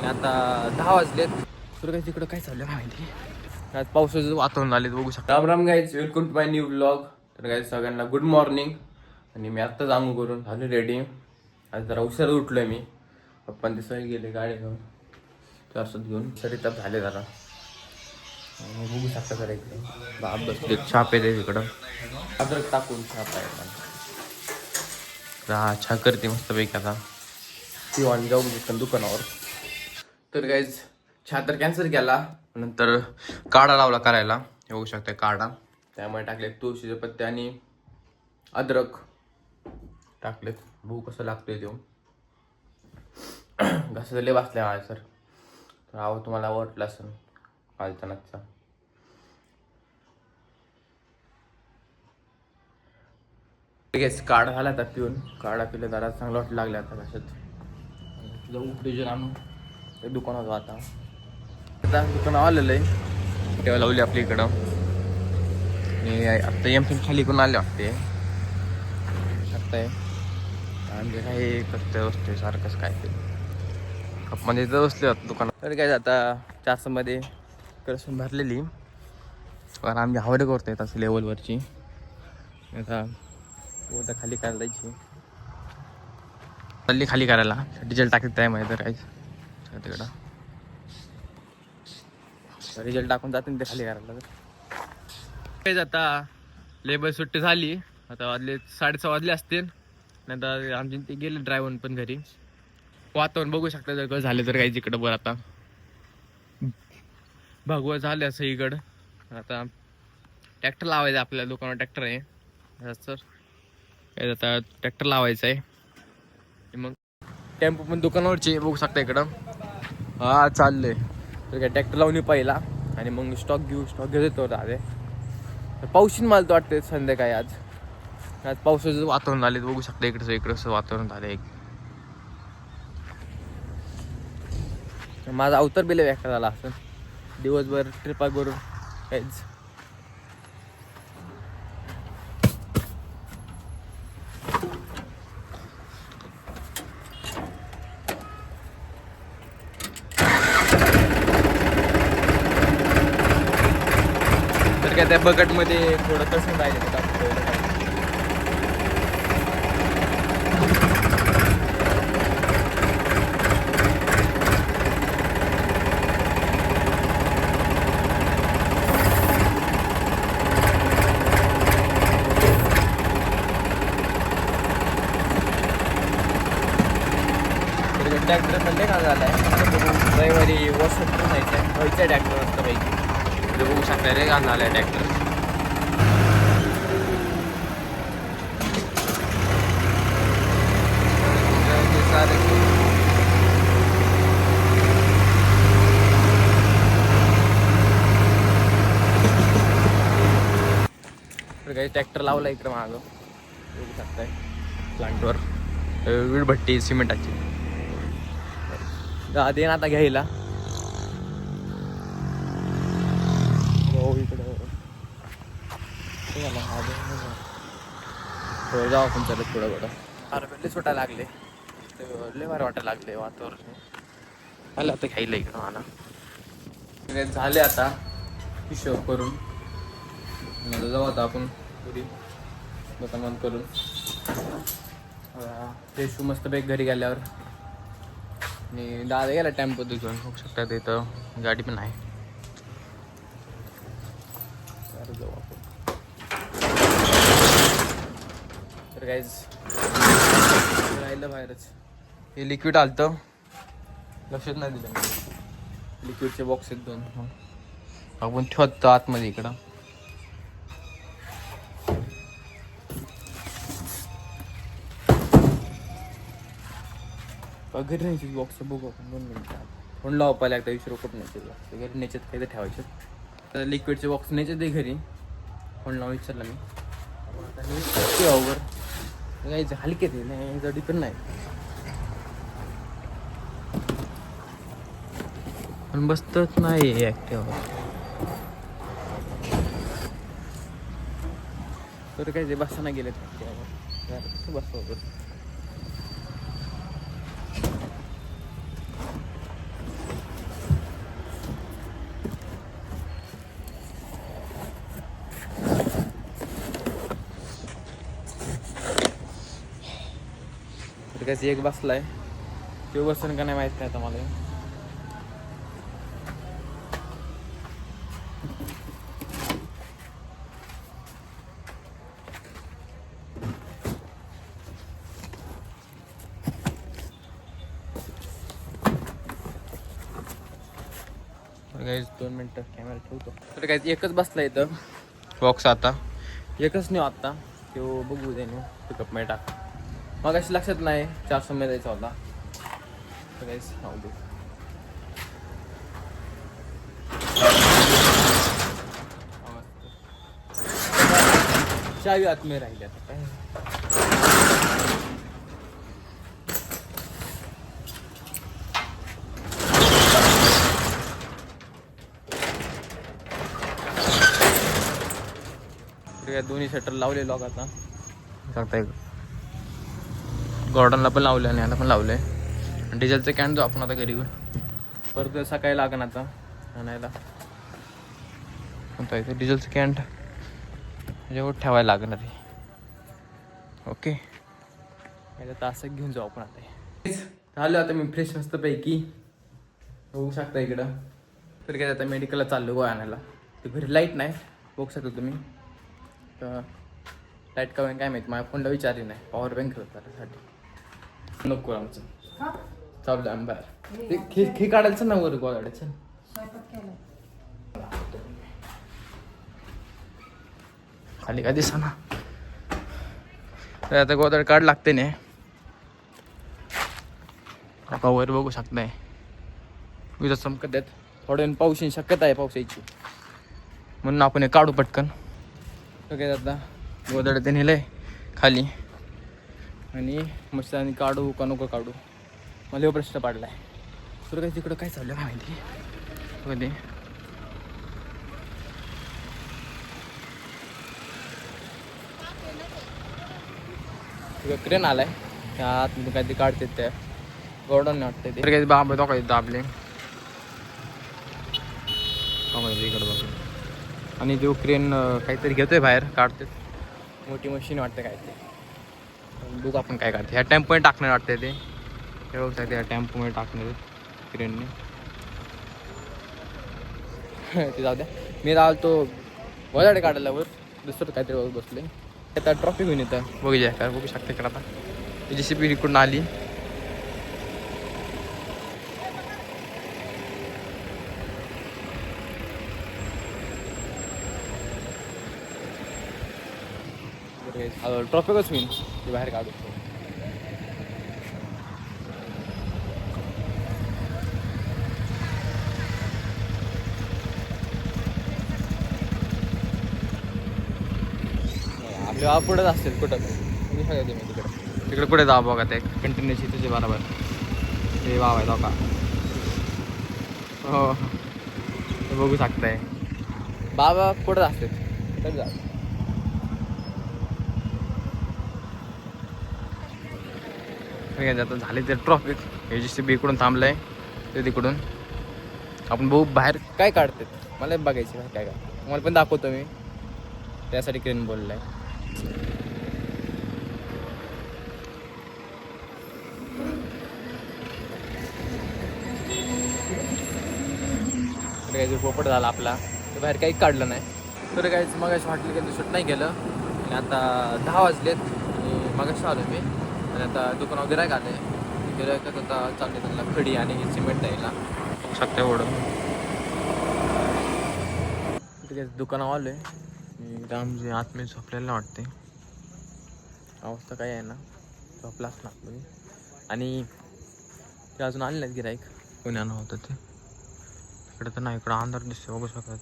आणि आता 10 वाजलेत. तर काय तिकडं काय चाललं माहिती. आज पावसाचं वातावरण आले बघू शकता. Ram Ram guys, welcome to my new vlog. तर गाईज सगळ्यांना गुड मॉर्निंग. आणि मी आत्ताच आंघोळ करून झालो रेडी. आज जरा उशीर उठलोय मी. पप्पा ते सगळे गेले गाडी घेऊन, चारसत घेऊन सरिताप झाले जरा. बघू शकता जरा इकडे बाप बसले, छाप येते तिकडं. अद्रक टाकून छाप आहे. हा छा करते मस्तपैकी. आता ती ऑन जाऊ दुकानावर. तर गाईज चहा तर कॅन्सल केला, नंतर काढा लावला करायला. हे बघू शकता काढा. त्यामुळे टाकले तुळशीचे पत्ते आणि अद्रक टाकलेत. बघू कसं लागतोय तो. घसा लय बसलाय माझ्या सर. तर आहो तुम्हाला वाटलं असेल कालचा नाचचा. ठीक आहे, काढा झाला आता पिऊन. काढा पिला जरा चांगला वाटलं लागला आता कशात. जाऊ फ्रीजर आणून ते दुकानात आता दुकान आलेलं आहे. तेव्हा लावली आपल्या इकडं. आणि आत्ता एम खाली करून आले वाटते. शकताय म्हणजे काही कसं बसते सारखंच काय ते कपमध्ये तर बसले होतं दुकानात. तर काय आता 400मध्ये करसून भरलेली. कारण आमची आवड करतोय असं लेवलवरची. आता खाली करायला जायची. चालली खाली करायला. डिझेल टाकत आहे माहिती तर काहीच तिकडं. रिझल्ट टाकून जाते ते खाली करायला. काहीच आता लेबर सुट्टी झाली. आता वाजले 6:30 वाजले असतील. नंतर आमची ते गेले ड्रायव्हर पण घरी. वातावरण बघू शकता जर कसं झालं तर काही इकडं बरं. आता भगवं झालं असं इकडं. आता ट्रॅक्टर लावायचं आहे आपल्या दुकानावर. ट्रॅक्टर आहे सर. काय आता ट्रॅक्टर लावायचं आहे. मग टेम्पो पण दुकानावरची बघू शकता इकडं. हा चाललंय. तर काय ट्रॅक्टर लावून पहिला आणि मग स्टॉक घेऊन येतो दादे. पाऊस मला तर वाटते संध्याकाळी. आज पावसाचं वातावरण झाले बघू शकता. इकडचं वातावरण झालं. माझा अवतार बिल व्याख्या झाला असं दिवसभर ट्रिपा करून काहीच. तर काय त्या बकेटमध्ये थोडं कसं राहिलं. ट्रॅक्टर पण का झाला आहे. रविवारी वॉशअप पण जायचं आहे. व्हायचं ट्रॅक्टर असतं पैकी. बघू शकता रे घाण झाला आहे ट्रॅक्टर. तर काही ट्रॅक्टर लावला इकडं मागं बघू शकताय प्लांटवर. वीटभट्टी सिमेंटाची दे ना आता घ्यायला. हो इकडं जाऊ आपण चालत थोडं बरं. अरे सुटायला लागले. लय भारी वाटायला लागले वातावरण. आलं आता घ्यायला इकडं मला. झाले आता हिशोब करून. जाऊ आता आपण पुरी दुकान बंद करून. फ्रेश मस्त बेग घरी गेल्यावर. आणि दादा गेला टेम्पो घेऊन. होऊ शकता तिथं गाडी पण आहे. जाऊ आपण. तर काहीच राहिलं बाहेरच. हे लिक्विड आलतं लक्षात नाही दिलं. लिक्विडचे बॉक्स आहेत 2. आपण ठेवतो आतमध्ये इकडं. घरी न्यायची बॉक्स बघू आपण 2 मिनिटं. फोन लावा पहिला एकदा 20 रुपये न्यायचे बॉक्स घरी न्यायच्यात काही तर ठेवायचे. तर लिक्विडचे बॉक्स न्यायचे ते घरी. फोन लावून विचारलं मी. ॲक्टिवावर यायचं हलके ते नाही जडी पण नाही. पण बसतच नाही ॲक्टिवावर. तर काय ते बसताना गेलेत ॲक्टिवावर. कसं बसतो. त्याची एक बसलाय, तो बसून का नाही माहीत नाही आता मला. गाईज 2 मिनटं कॅमेरा ठेवतो. तर काय एकच बसला इथं बॉक्स, आता एकच नाही आत्ता, तो बघू दे ना पिकअप मध्ये टाक. मग अशी लक्षात नाही 400 मध्ये द्यायचा होता. तर गाईज राहू दे. चावी आतमध्ये राहिली आता काय. दोन्ही शटर लावले लॉक आता सांगताय. गॉर्डनला पण लावलं आणि याला पण लावलंय. डिझेलचं कॅन जो आपण आता घरी घेऊन परत सकाळी लागेल आता आणायला. कोणता आहे डिझेलचं कॅन त्याच्यावर ठेवायला लागणार आहे. ओके, याच्यात असं घेऊन जाऊ आपण आता. चालू आता मी फ्रेश मस्तपैकी बघू शकता इकडं. तर काय आता मेडिकलला चाललो गोळ्या आणायला. ते घरी लाईट नाही बघू शकता तुम्ही. तर लाईट का काय माहिती, माझ्या फोनला विचारली नाही. पॉवर बँक होता त्यासाठी नको आमचं चालू आहे बाहेर. ते खी काढायचं ना वर गोळ्याचं. खाली का दिसा ना. तर आता गोदर काढ लागते ना. आता वर बघू शकताय विजा चमकत देत. थोड्या वेळ पावसाची शक्यता आहे, पावसाची, म्हणून आपण हे काढू पटकन. तर काय आता गोदर ते नेलंय खाली आणि मस्त आणि काढू का नको काढू मला हा प्रश्न पडलाय. तुला काय तिकडं काय चाललं काय माहिती. कधी क्रेन आलाय त्या आतमध्ये काहीतरी काढते त्या गोडन वाटते ते. काही बाबा दोघायचे दाबले इकडं बघ. आणि जो क्रेन काहीतरी घेतोय बाहेर काढते. मोठी मशीन वाटते काय ते. बघू आपण काय काढते. ह्या टेम्पोमध्ये टाकणार वाटते ते. व्यवस्थित ह्या टेम्पोमध्ये टाकणार क्रेनने. ते जाऊ द्या. मी राहिलो तो वजाडे काढायला वर दुसरं काहीतरी बसले. आता ट्रॉफी घेऊन येतं बघूया काय. बघू शकते इकडं आता JCB इकडून आली. ट्रॉफी कसं होईल ते बाहेर काढू. आपल्या पुढेच असतील कुठं तुम्ही सांगायचं. मी तिकडे कुठे जा बघा ते कंटिन्यूची तुझे बरोबर ते वाव आहे का. हो बघू शकताय बाबा कुठं असते कुठं जा. आता झाले ते ट्रॉफिक. JCB इकडून थांबलंय ते तिकडून. आपण बघू बाहेर काय काढते मला बघायचे काय काय. मला पण दाखवतो मी त्यासाठी क्रेन बोललाय. जो पोपट झाला आपला तर बाहेर काही काढलं नाही. तर काय मग अशी वाटलं की शूट नाही केलं. आणि आता 10 वाजलेत आणि मग आलो मी. आणि आता दुकानावर गिरायक आले. गिरायकात आता चालले त्यांना खडी आणि सिमेंट द्यायला शकते एवढं. ठीक आहे दुकानावर आलो आहे. रामजी आतमध्ये झोपलेलं वाटते. अवस्था काय आहे ना झोपलाच ना तुम्ही. आणि ते अजून आले नाहीत गिरायक. कोणी आणलं होतं ते इकडे तर नाही. इकडं अंधार दिसते बघू शकता.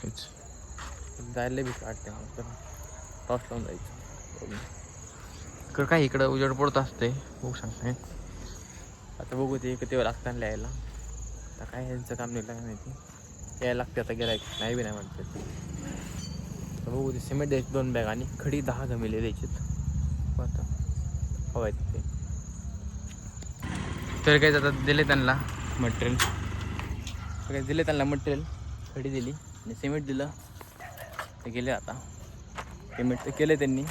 हेच जायला बी वाटते तर टॉस लावून जायचं. इकडं काय इकडं उजेड पडत असते बघू शकते. आता बघू ते किती वेळ लागतात लिहायला. आता काय ह्यांचं काम नाही काय माहिती. यायला लागते आता गिरायक नाही बी नाही म्हणते. तर बघू ते सिमेंट द्यायचे 2 बॅग आणि खडी 10 जमिले द्यायचेत. आता हवाय ते तर काय आता दिले त्यांना मटेरियल. काय दिले त्यांना मटेरियल. खडी दिली आणि सिमेंट दिलं ते गेले. आता पेमेंट तर केलं त्यांनी.